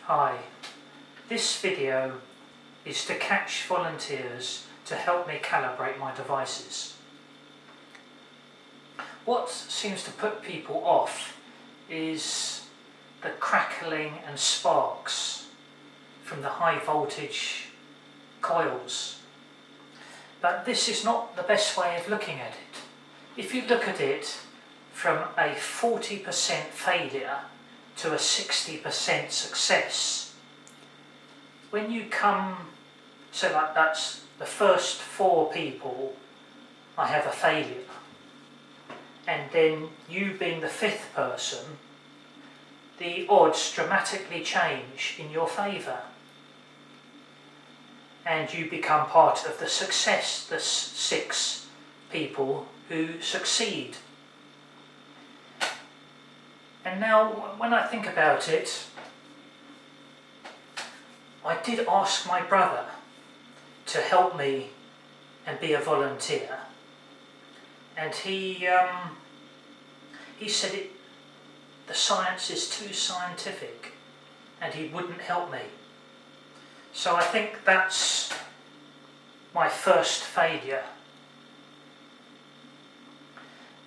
Hi, this video is to catch volunteers to help me calibrate my devices. What seems to put people off is the crackling and sparks from the high voltage coils. But this is not the best way of looking at it. If you look at it from a 40% failure to a 60% success, when you come, so like that's the first 4 people, I have a failure, and then you being the 5th person, the odds dramatically change in your favour, and you become part of the success, the 6 people who succeed. And now, when I think about it, I did ask my brother to help me and be a volunteer, and he said the science is too scientific and he wouldn't help me. So I think that's my first failure.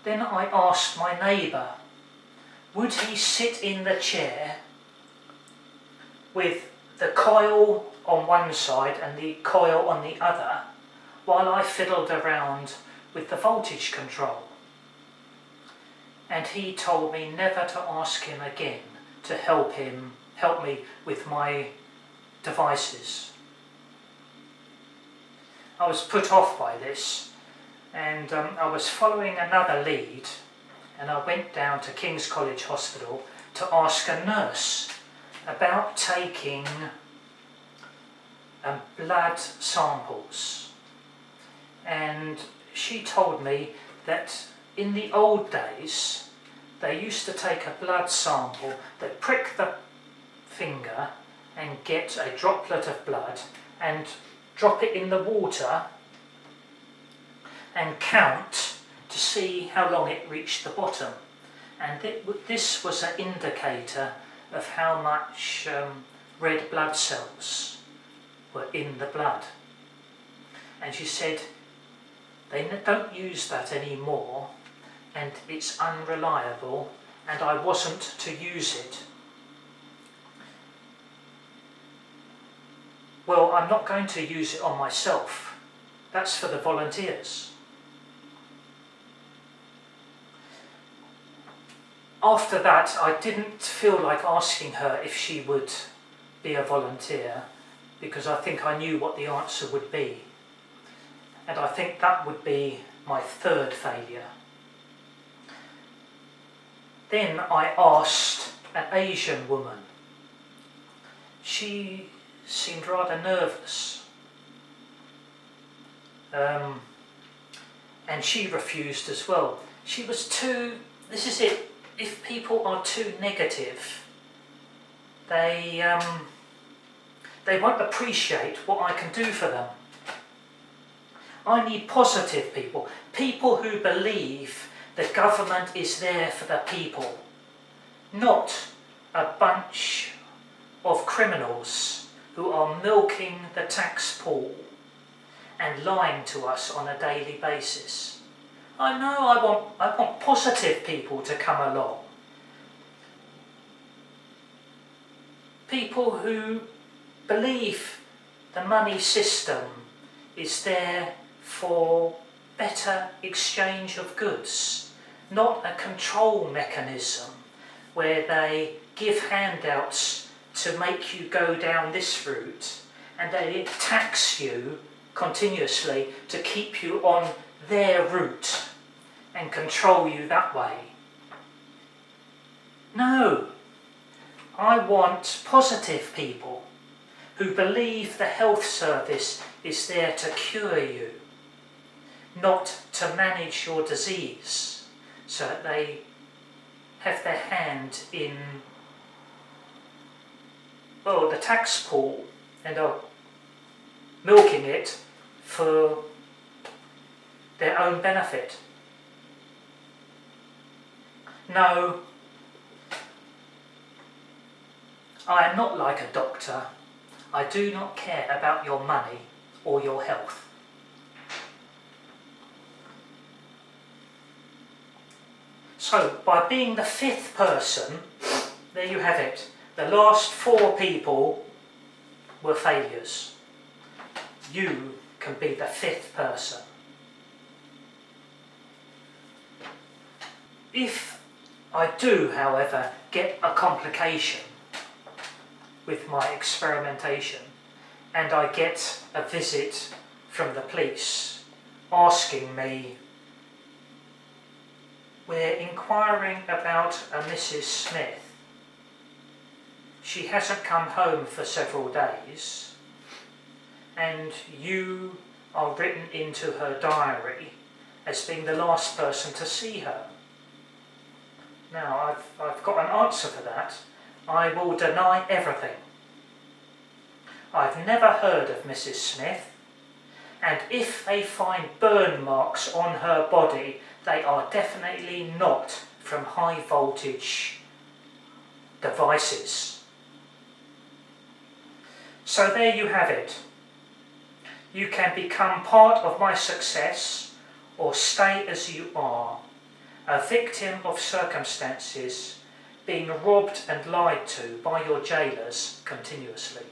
Then I asked my neighbour, would he sit in the chair with the coil on one side and the coil on the other while I fiddled around with the voltage control? And he told me never to ask him again to help me with my devices. I was put off by this, and I was following another lead, and I went down to King's College Hospital to ask a nurse about taking blood samples. And she told me that in the old days they used to take a blood sample, they'd prick the finger and get a droplet of blood and drop it in the water and count to see how long it reached the bottom. And this was an indicator of how much red blood cells were in the blood. And she said they don't use that anymore and it's unreliable, and I wasn't to use it. Well, I'm not going to use it on myself. That's for the volunteers. After that, I didn't feel like asking her if she would be a volunteer, because I think I knew what the answer would be. And I think that would be my 3rd failure. Then I asked an Asian woman. She seemed rather nervous. And she refused as well. She was this is it, if people are too negative, they won't appreciate what I can do for them. I need positive people, people who believe the government is there for the people, not a bunch of criminals who are milking the tax pool and lying to us on a daily basis. I know I want positive people to come along. People who believe the money system is there for better exchange of goods, not a control mechanism where they give handouts to make you go down this route and they tax you continuously to keep you on their route and control you that way. No, I want positive people who believe the health service is there to cure you, not to manage your disease, so that they have their hand in, the tax pool and are milking it for their own benefit. No, I am not like a doctor. I do not care about your money or your health. So, by being the fifth person, there you have it. The last four people were failures. You can be the fifth person. If I do, however, get a complication with my experimentation and I get a visit from the police asking me, we're inquiring about a Mrs. Smith. She hasn't come home for several days and you are written into her diary as being the last person to see her. Now, I've got an answer for that. I will deny everything. I've never heard of Mrs. Smith, and if they find burn marks on her body, they are definitely not from high voltage devices. So there you have it. You can become part of my success or stay as you are, a victim of circumstances, being robbed and lied to by your jailers continuously.